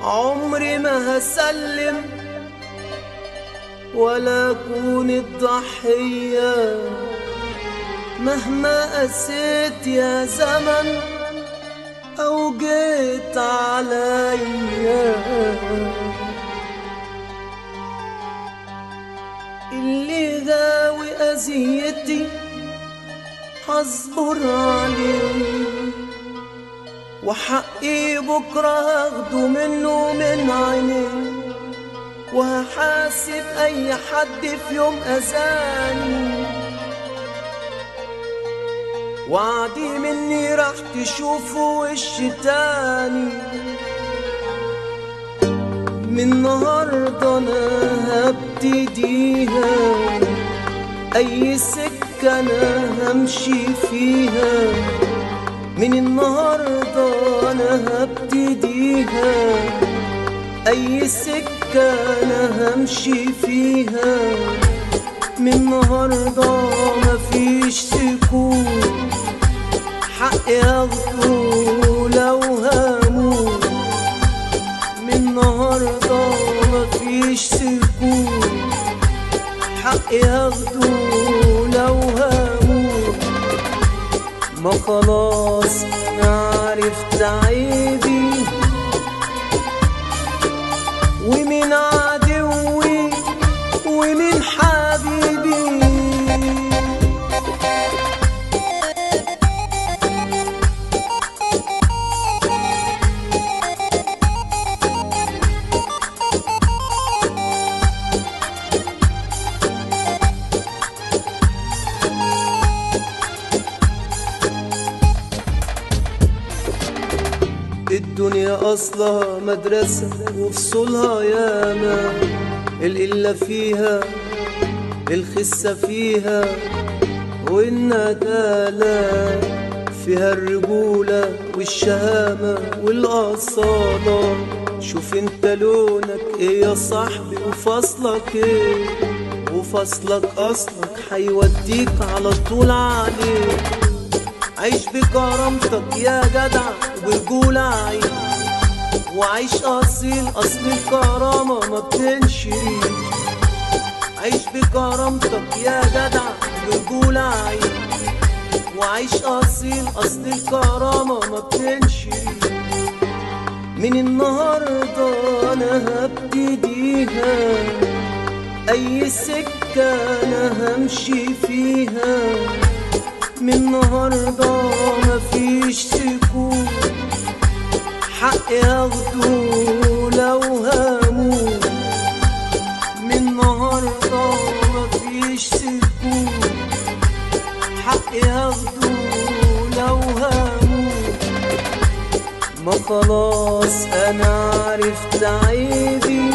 عمري ما هسلم ولا أكون الضحية مهما قسيت يا زمن أو جيت عليا. اللي غاوي أذيتي هصبر عليه، وحقي بكرة هاخده منه من عينيه، وهحاسب أي حد في يوم أذاني. وعدي مني راح تشوفوا وش تاني. من النهاردة أنا هبتديها، أي سكة أنا همشي فيها. من النهاردة أنا هبتديها، أي سكة أنا همشي فيها. من النهاردة مفيش سكوت، حقي هاخده لو هموت. من النهاردة مفيش سكوت، حقي هاخده لو هموت. ما خلاص عرفت عيبي ومين عدوي ومين حبيبي. الدنيا أصلها مدرسة وفصولها ياما، القلة فيها الخسة فيها، والندالة فيها الرجولة والشهامة والأصالة. شوف انت لونك ايه يا صاحبي وفصلك ايه، وفصلك أصلك حيوديك على طول عليه. عيش بكرامتك يا جدع وبرجولة عيش، وعيش أصيل، أصل الكرامة ما بتنشريش. عيش بكرامتك يا جدع وبرجولة عيش، وعيش أصيل، أصل الكرامة ما بتنشريش. من النهاردة أنا هبتديها، أي سكة أنا همشي فيها. من النهاردة مفيش سكوت، حقي هاخده لو هموت. من النهاردة مفيش سكوت، حقي هاخده لو هموت. ما خلاص أنا عرفت عيبي